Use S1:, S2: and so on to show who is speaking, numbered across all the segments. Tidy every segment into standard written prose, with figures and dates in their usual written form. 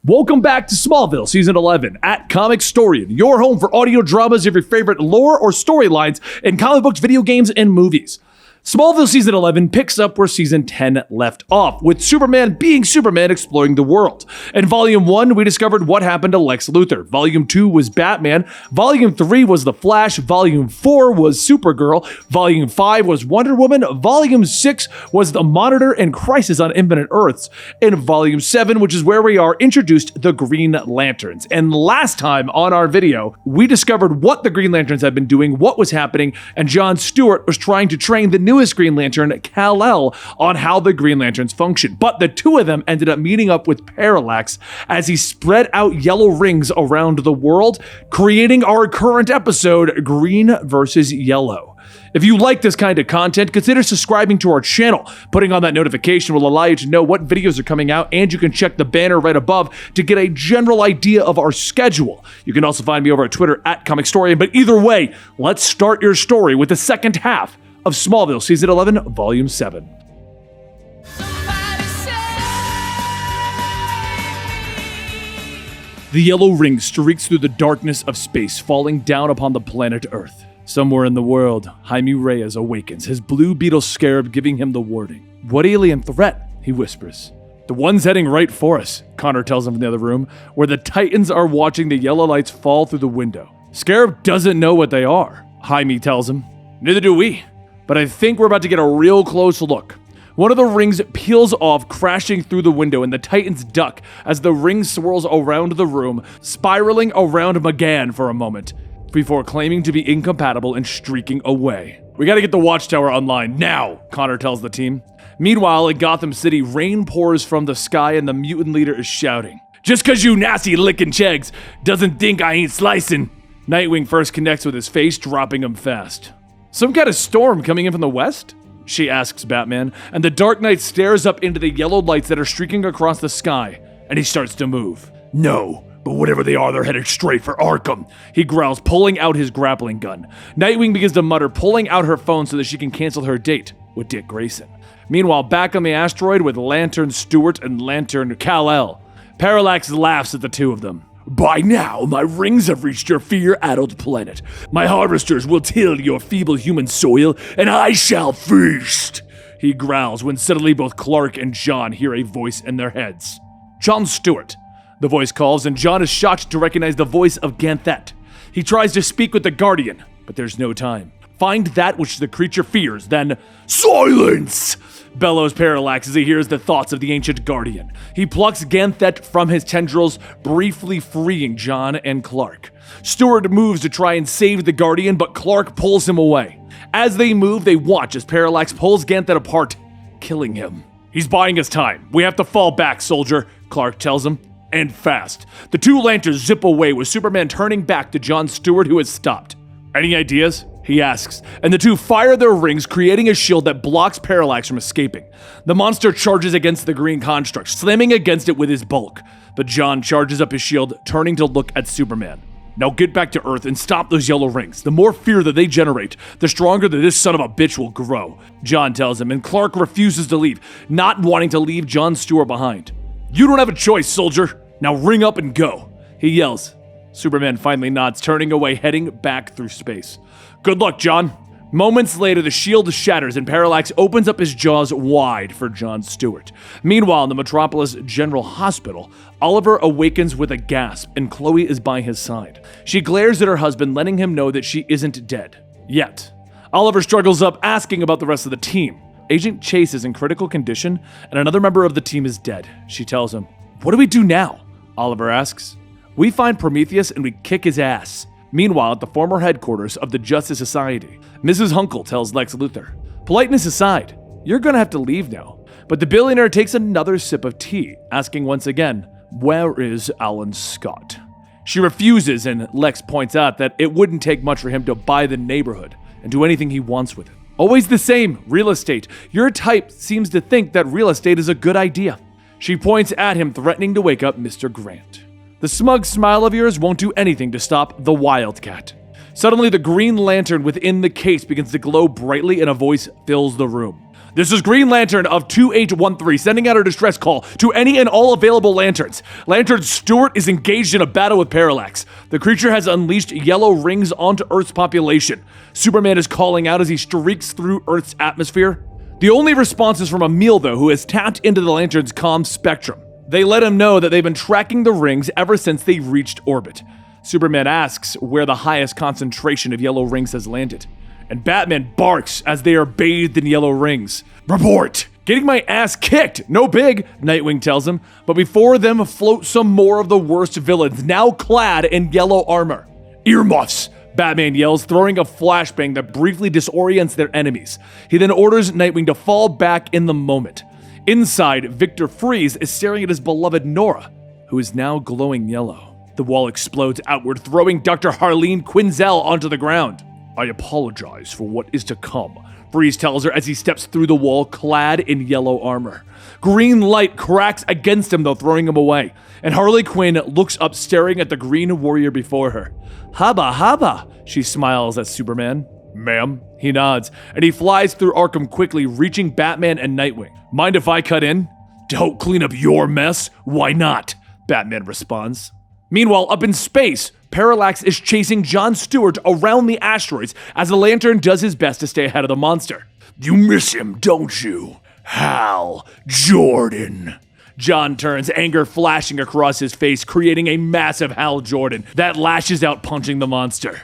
S1: Welcome back to Smallville Season 11 at Comicstorian, your home for audio dramas of your favorite lore or storylines in comic books, video games, and movies. Smallville Season 11 picks up where Season 10 left off, with Superman being Superman exploring the world. In Volume 1, we discovered what happened to Lex Luthor. Volume 2 was Batman. Volume 3 was The Flash. Volume 4 was Supergirl. Volume 5 was Wonder Woman. Volume 6 was The Monitor and Crisis on Infinite Earths. In Volume 7, which is where we are introduced the Green Lanterns. And last time on our video, we discovered what the Green Lanterns had been doing, what was happening, and Jon Stewart was trying to train the newest Green Lantern, Kal-El, on how the Green Lanterns function. But the two of them ended up meeting up with Parallax as he spread out yellow rings around the world, creating our current episode, Green versus Yellow. If you like this kind of content, consider subscribing to our channel. Putting on that notification will allow you to know what videos are coming out, and you can check the banner right above to get a general idea of our schedule. You can also find me over at Twitter at Comicstorian, but either way, let's start your story with the second half of Smallville Season 11, Volume 7. The yellow ring streaks through the darkness of space, falling down upon the planet Earth. Somewhere in the world, Jaime Reyes awakens, his blue beetle scarab giving him the warning. "What alien threat?" he whispers. "The one's heading right for us," Connor tells him from the other room, where the Titans are watching the yellow lights fall through the window. Scarab doesn't know what they are, Jaime tells him. "Neither do we. But I think we're about to get a real close look." One of the rings peels off, crashing through the window, and the Titans duck as the ring swirls around the room, spiraling around McGann for a moment, before claiming to be incompatible and streaking away. "We gotta get the watchtower online, now," Connor tells the team. Meanwhile, in Gotham City, rain pours from the sky and the mutant leader is shouting, "Just 'cause you nasty lickin' chegs doesn't think I ain't slicing." Nightwing first connects with his face, dropping him fast. "Some kind of storm coming in from the west?" she asks Batman, and the Dark Knight stares up into the yellow lights that are streaking across the sky, and he starts to move. "No, but whatever they are, they're headed straight for Arkham," he growls, pulling out his grappling gun. Nightwing begins to mutter, pulling out her phone so that she can cancel her date with Dick Grayson. Meanwhile, back on the asteroid with Lantern Stewart and Lantern Kal-El, Parallax laughs at the two of them. "By now, my rings have reached your fear-addled planet. My harvesters will till your feeble human soil, and I shall feast," he growls when suddenly both Clark and Jon hear a voice in their heads. "Jon Stewart," the voice calls, and Jon is shocked to recognize the voice of Ganthet. He tries to speak with the Guardian, but there's no time. "Find that which the creature fears, then—" "Silence!" bellows Parallax as he hears the thoughts of the ancient Guardian. He plucks Ganthet from his tendrils, briefly freeing Jon and Clark. Stewart moves to try and save the Guardian, but Clark pulls him away. As they move, they watch as Parallax pulls Ganthet apart, killing him. "He's buying us time. We have to fall back, soldier," Clark tells him. And fast. The two lanterns zip away, with Superman turning back to Jon Stewart, who has stopped. "Any ideas?" he asks, and the two fire their rings, creating a shield that blocks Parallax from escaping. The monster charges against the green construct, slamming against it with his bulk, but Jon charges up his shield, turning to look at Superman. "Now get back to Earth and stop those yellow rings. The more fear that they generate, the stronger that this son of a bitch will grow," Jon tells him, and Clark refuses to leave, not wanting to leave Jon Stewart behind. "You don't have a choice, soldier. Now ring up and go," he yells. Superman finally nods, turning away, heading back through space. "Good luck, Jon." Moments later, the shield shatters and Parallax opens up his jaws wide for Jon Stewart. Meanwhile, in the Metropolis General Hospital, Oliver awakens with a gasp, and Chloe is by his side. She glares at her husband, letting him know that she isn't dead. Yet. Oliver struggles up, asking about the rest of the team. Agent Chase is in critical condition, and another member of the team is dead, she tells him. "What do we do now?" Oliver asks. "We find Prometheus and we kick his ass." Meanwhile, at the former headquarters of the Justice Society, Mrs. Hunkel tells Lex Luthor, "Politeness aside, you're gonna have to leave now." But the billionaire takes another sip of tea, asking once again, "Where is Alan Scott?" She refuses, and Lex points out that it wouldn't take much for him to buy the neighborhood and do anything he wants with it. "Always the same, real estate. Your type seems to think that real estate is a good idea." She points at him, threatening to wake up Mr. Grant. "The smug smile of yours won't do anything to stop the Wildcat." Suddenly, the Green Lantern within the case begins to glow brightly and a voice fills the room. This is Green Lantern of 2813 sending out a distress call to any and all available lanterns. Lantern Stewart is engaged in a battle with Parallax. The creature has unleashed yellow rings onto Earth's population. Superman is calling out as he streaks through Earth's atmosphere. The only response is from Emil, though, who has tapped into the Lantern's comm spectrum. They let him know that they've been tracking the rings ever since they reached orbit. Superman asks where the highest concentration of yellow rings has landed. And Batman barks as they are bathed in yellow rings. Report! Getting my ass kicked! No big, Nightwing tells him, but before them float some more of the worst villains, now clad in yellow armor. Earmuffs! Batman yells, throwing a flashbang that briefly disorients their enemies. He then orders Nightwing to fall back in the moment. Inside, Victor Freeze is staring at his beloved Nora, who is now glowing yellow. The wall explodes outward, throwing Dr. Harleen Quinzel onto the ground. I apologize for what is to come, Freeze tells her as he steps through the wall clad in yellow armor. Green light cracks against him, though, throwing him away, and Harley Quinn looks up, staring at the Green Warrior before her. Haba haba, she smiles at Superman. Ma'am, he nods, and he flies through Arkham quickly, reaching Batman and Nightwing. Mind if I cut in? To help clean up your mess? Why not? Batman responds. Meanwhile, up in space, Parallax is chasing Jon Stewart around the asteroids as the Lantern does his best to stay ahead of the monster. You miss him, don't you? Hal Jordan. Jon turns, anger flashing across his face, creating a massive Hal Jordan that lashes out, punching the monster.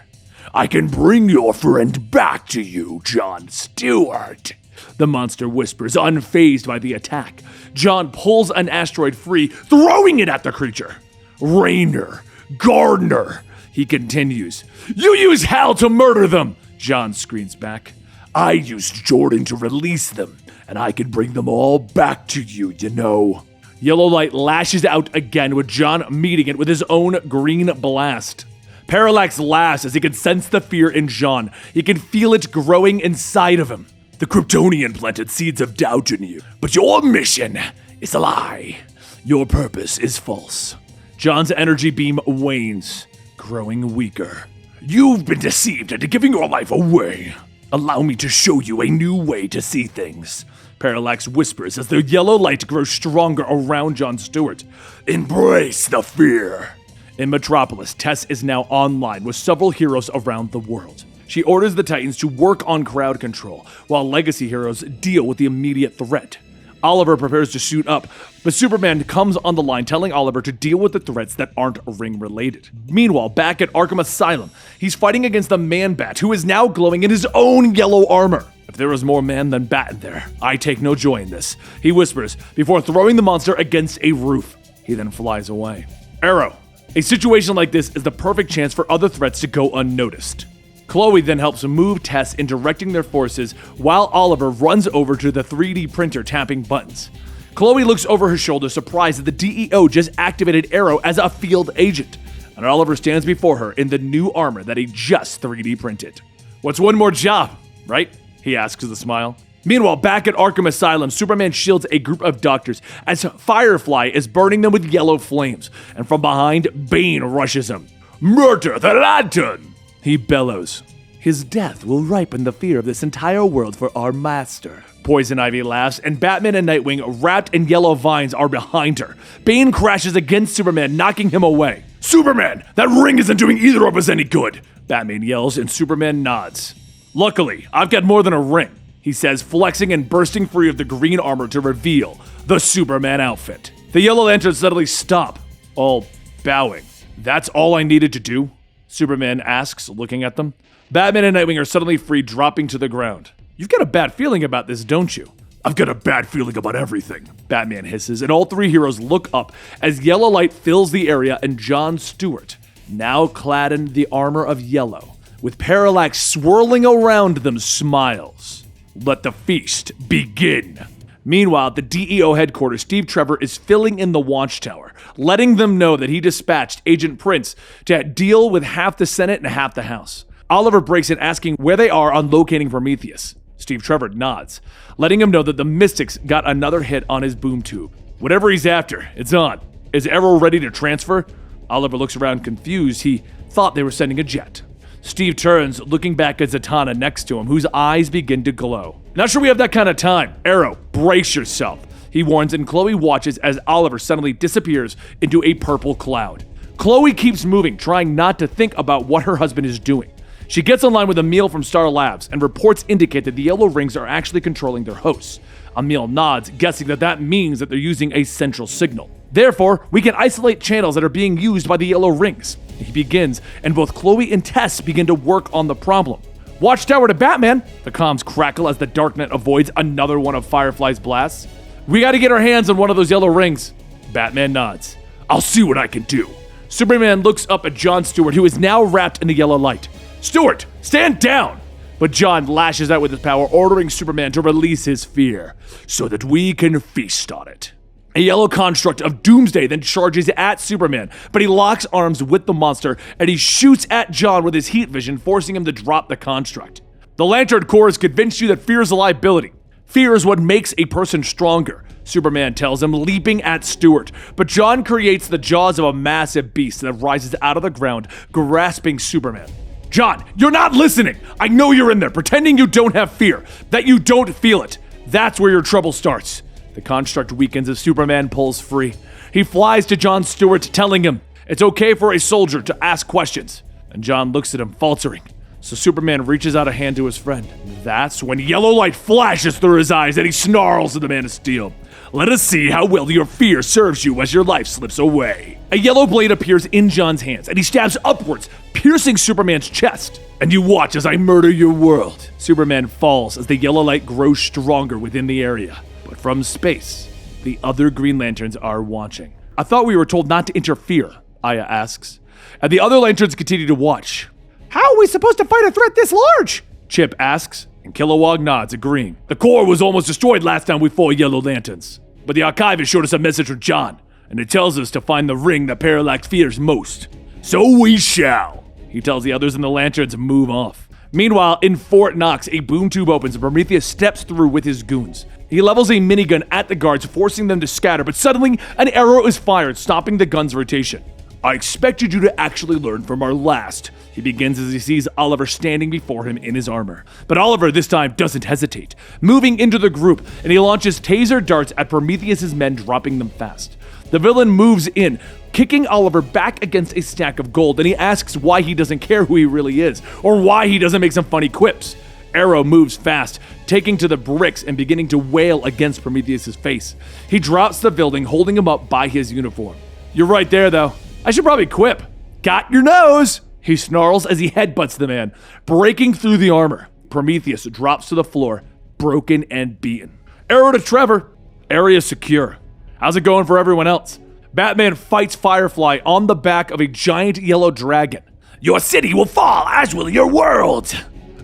S1: I can bring your friend back to you, Jon Stewart. The monster whispers, unfazed by the attack. Jon pulls an asteroid free, throwing it at the creature. Rainer, Gardner, he continues. You use Hal to murder them, Jon screams back. I used Jordan to release them, and I can bring them all back to you, you know. Yellow light lashes out again, with Jon meeting it with his own green blast. Parallax laughs as he can sense the fear in Jon. He can feel it growing inside of him. The Kryptonian planted seeds of doubt in you, but your mission is a lie. Your purpose is false. Jon's energy beam wanes, growing weaker. You've been deceived into giving your life away. Allow me to show you a new way to see things. Parallax whispers as the yellow light grows stronger around Jon Stewart. Embrace the fear. In Metropolis, Tess is now online with several heroes around the world. She orders the Titans to work on crowd control, while legacy heroes deal with the immediate threat. Oliver prepares to suit up, but Superman comes on the line telling Oliver to deal with the threats that aren't ring-related. Meanwhile, back at Arkham Asylum, he's fighting against the Man-Bat, who is now glowing in his own yellow armor. If there was more man than bat in there, I take no joy in this, he whispers, before throwing the monster against a roof. He then flies away. Arrow. A situation like this is the perfect chance for other threats to go unnoticed. Chloe then helps move Tess in directing their forces while Oliver runs over to the 3D printer tapping buttons. Chloe looks over her shoulder, surprised that the DEO just activated Arrow as a field agent, and Oliver stands before her in the new armor that he just 3D printed. What's one more job, right? He asks with a smile. Meanwhile, back at Arkham Asylum, Superman shields a group of doctors as Firefly is burning them with yellow flames, and from behind, Bane rushes him. Murder the Lantern! He bellows. His death will ripen the fear of this entire world for our master. Poison Ivy laughs, and Batman and Nightwing, wrapped in yellow vines, are behind her. Bane crashes against Superman, knocking him away. Superman, that ring isn't doing either of us any good! Batman yells, and Superman nods. Luckily, I've got more than a ring, he says, flexing and bursting free of the green armor to reveal the Superman outfit. The Yellow Lanterns suddenly stop, all bowing. That's all I needed to do? Superman asks, looking at them. Batman and Nightwing are suddenly free, dropping to the ground. You've got a bad feeling about this, don't you? I've got a bad feeling about everything, Batman hisses, and all three heroes look up as yellow light fills the area and Jon Stewart, now clad in the armor of yellow, with Parallax swirling around them, smiles. Let the feast begin. Meanwhile, at the DEO headquarters, Steve Trevor is filling in the watchtower, letting them know that he dispatched Agent Prince to deal with half the Senate and half the House. Oliver breaks in, asking where they are on locating Prometheus. Steve Trevor nods, letting him know that the Mystics got another hit on his boom tube. Whatever he's after, it's on. Is Arrow ready to transfer? Oliver looks around confused. He thought they were sending a jet. Steve turns, looking back at Zatanna next to him, whose eyes begin to glow. Not sure we have that kind of time. Arrow, brace yourself, he warns, and Chloe watches as Oliver suddenly disappears into a purple cloud. Chloe keeps moving, trying not to think about what her husband is doing. She gets online with Emil from Star Labs, and reports indicate that the yellow rings are actually controlling their hosts. Emil nods, guessing that means that they're using a central signal. Therefore, we can isolate channels that are being used by the yellow rings. He begins, and both Chloe and Tess begin to work on the problem. Watchtower to Batman! The comms crackle as the Darknet avoids another one of Firefly's blasts. We gotta get our hands on one of those yellow rings. Batman nods. I'll see what I can do. Superman looks up at Jon Stewart, who is now wrapped in the yellow light. Stewart, stand down! But Jon lashes out with his power, ordering Superman to release his fear, so that we can feast on it. A yellow construct of Doomsday then charges at Superman, but he locks arms with the monster, and he shoots at Jon with his heat vision, forcing him to drop the construct. The Lantern Corps has convinced you that fear is a liability. Fear is what makes a person stronger, Superman tells him, leaping at Stewart. But Jon creates the jaws of a massive beast that rises out of the ground, grasping Superman. Jon, you're not listening! I know you're in there, pretending you don't have fear, that you don't feel it. That's where your trouble starts. The construct weakens as Superman pulls free. He flies to Jon Stewart, telling him it's okay for a soldier to ask questions. And Jon looks at him, faltering. So Superman reaches out a hand to his friend. That's when yellow light flashes through his eyes and he snarls at the Man of Steel. Let us see how well your fear serves you as your life slips away. A yellow blade appears in Jon's hands and he stabs upwards, piercing Superman's chest. And you watch as I murder your world. Superman falls as the yellow light grows stronger within the area. But from space, the other Green Lanterns are watching. I thought we were told not to interfere, Aya asks. And the other Lanterns continue to watch. How are we supposed to fight a threat this large? Chip asks, and Kilowog nods, agreeing. The Corps was almost destroyed last time we fought Yellow Lanterns. But the Archivist showed us a message from Jon, and it tells us to find the ring that Parallax fears most. So we shall. He tells the others and the Lanterns move off. Meanwhile, in Fort Knox, a boom tube opens and Prometheus steps through with his goons. He levels a minigun at the guards, forcing them to scatter, but suddenly an arrow is fired, stopping the gun's rotation. I expected you to actually learn from our last. He begins as he sees Oliver standing before him in his armor. But Oliver this time doesn't hesitate, moving into the group, and he launches taser darts at Prometheus's men, dropping them fast. The villain moves in, kicking Oliver back against a stack of gold, and he asks why he doesn't care who he really is, or why he doesn't make some funny quips. Arrow moves fast, taking to the bricks and beginning to wail against Prometheus's face. He drops the building, holding him up by his uniform. You're right there, though. I should probably quip. Got your nose! He snarls as he headbutts the man, breaking through the armor. Prometheus drops to the floor, broken and beaten. Arrow to Trevor. Area secure. How's it going for everyone else? Batman fights Firefly on the back of a giant yellow dragon. Your city will fall, as will your world.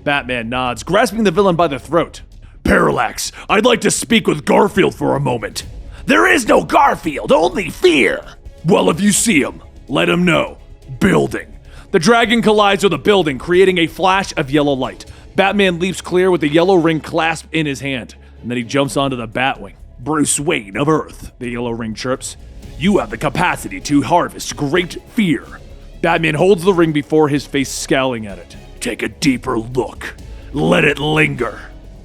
S1: Batman nods, grasping the villain by the throat. Parallax, I'd like to speak with Garfield for a moment. There is no Garfield, only fear. Well, if you see him, let him know. Building. The dragon collides with a building, creating a flash of yellow light. Batman leaps clear with the yellow ring clasped in his hand, and then he jumps onto the Batwing. Bruce Wayne of Earth, the yellow ring chirps. You have the capacity to harvest great fear. Batman holds the ring before his face, scowling at it. Take a deeper look. Let it linger.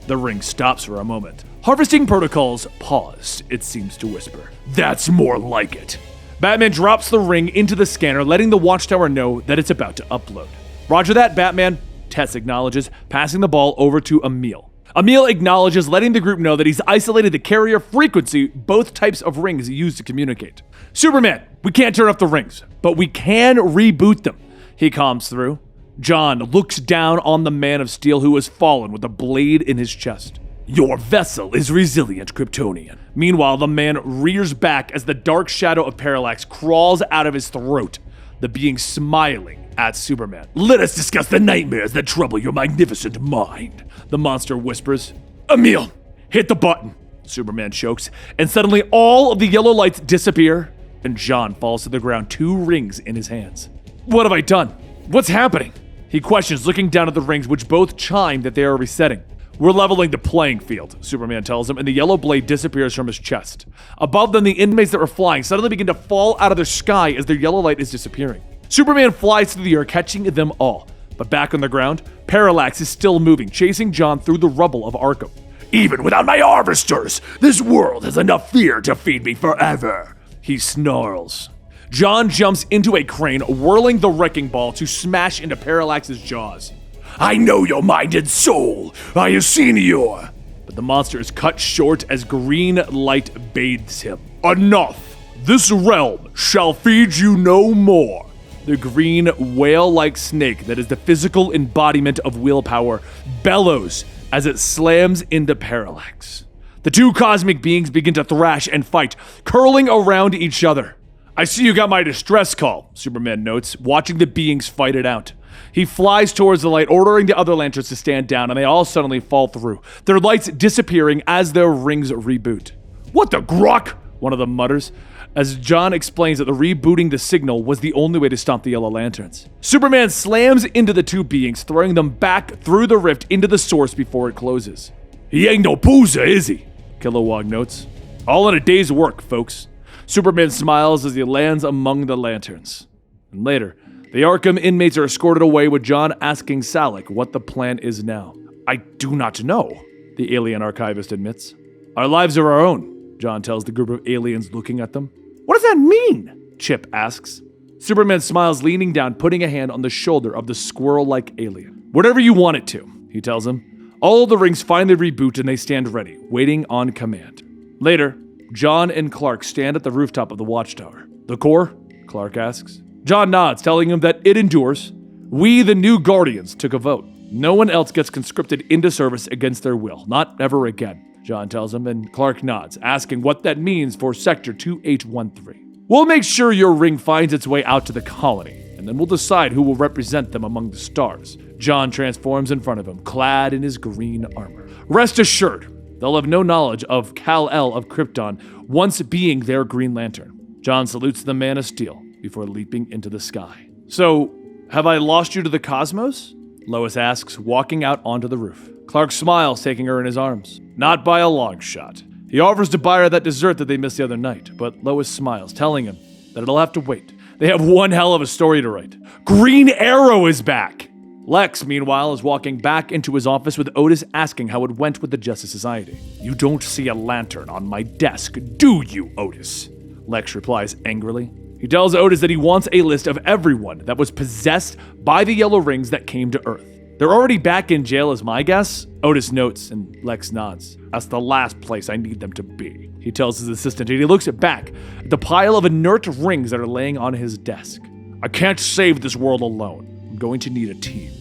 S1: The ring stops for a moment. Harvesting protocols paused, it seems to whisper. That's more like it. Batman drops the ring into the scanner, letting the Watchtower know that it's about to upload. Roger that, Batman. Tess acknowledges, passing the ball over to Emil. Emil acknowledges, letting the group know that he's isolated the carrier frequency both types of rings used to communicate. Superman, we can't turn off the rings, but we can reboot them. He calms through. Jon looks down on the Man of Steel who has fallen with a blade in his chest. Your vessel is resilient, Kryptonian. Meanwhile, the man rears back as the dark shadow of Parallax crawls out of his throat, the being smiling at Superman. Let us discuss the nightmares that trouble your magnificent mind, the monster whispers. Emil, hit the button. Superman chokes, and suddenly all of the yellow lights disappear, and Jon falls to the ground, 2 rings in his hands. What have I done? What's happening? He questions, looking down at the rings, which both chime that they are resetting. We're leveling the playing field, Superman tells him, and the yellow blade disappears from his chest. Above them, the inmates that were flying suddenly begin to fall out of the sky as their yellow light is disappearing. Superman flies through the air, catching them all. But back on the ground, Parallax is still moving, chasing Jon through the rubble of Arkham. Even without my harvesters, this world has enough fear to feed me forever. He snarls. Jon jumps into a crane, whirling the wrecking ball to smash into Parallax's jaws. I know your mind and soul. I have seen you. But the monster is cut short as green light bathes him. Enough! This realm shall feed you no more. The green whale-like snake that is the physical embodiment of willpower bellows as it slams into Parallax. The two cosmic beings begin to thrash and fight, curling around each other. I see you got my distress call, Superman notes, watching the beings fight it out. He flies towards the light, ordering the other lanterns to stand down, and they all suddenly fall through, their lights disappearing as their rings reboot. What the grok? One of them mutters, as Jon explains that the rebooting the signal was the only way to stop the yellow lanterns. Superman slams into the two beings, throwing them back through the rift into the source before it closes. He ain't no boozer, is he? Kilowog notes. All in a day's work, folks. Superman smiles as he lands among the lanterns. And later, the Arkham inmates are escorted away with Jon asking Salak what the plan is now. I do not know, the alien archivist admits. Our lives are our own, Jon tells the group of aliens looking at them. What does that mean? Chip asks. Superman smiles, leaning down, putting a hand on the shoulder of the squirrel-like alien. Whatever you want it to, he tells him. All of the rings finally reboot and they stand ready, waiting on command. Later, Jon and Clark stand at the rooftop of the watchtower. The core? Clark asks. Jon nods, telling him that it endures. We, the new Guardians, took a vote. No one else gets conscripted into service against their will. Not ever again, Jon tells him, and Clark nods, asking what that means for Sector 2813. We'll make sure your ring finds its way out to the colony, and then we'll decide who will represent them among the stars. Jon transforms in front of him, clad in his green armor. Rest assured, they'll have no knowledge of Kal-El of Krypton once being their Green Lantern. Jon salutes the Man of Steel before leaping into the sky. So, have I lost you to the cosmos? Lois asks, walking out onto the roof. Clark smiles, taking her in his arms. Not by a long shot. He offers to buy her that dessert that they missed the other night, but Lois smiles, telling him that it'll have to wait. They have one hell of a story to write. Green Arrow is back! Lex, meanwhile, is walking back into his office with Otis asking how it went with the Justice Society. You don't see a lantern on my desk, do you, Otis? Lex replies angrily. He tells Otis that he wants a list of everyone that was possessed by the yellow rings that came to Earth. They're already back in jail is my guess? Otis notes and Lex nods. That's the last place I need them to be, he tells his assistant, and he looks back at the pile of inert rings that are laying on his desk. I can't save this world alone. I'm going to need a team.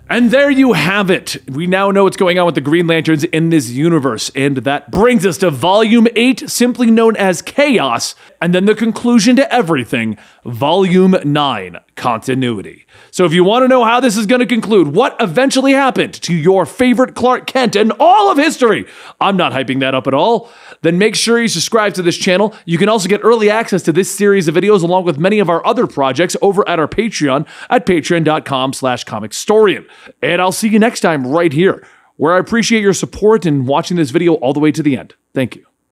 S1: And there you have it. We now know what's going on with the Green Lanterns in this universe, and that brings us to Volume 8, simply known as Chaos, and then the conclusion to everything, Volume 9, Continuity. So if you want to know how this is going to conclude, what eventually happened to your favorite Clark Kent in all of history, I'm not hyping that up at all, then make sure you subscribe to this channel. You can also get early access to this series of videos along with many of our other projects over at our Patreon at patreon.com/Comicstorian. And I'll see you next time right here, where I appreciate your support and watching this video all the way to the end. Thank you.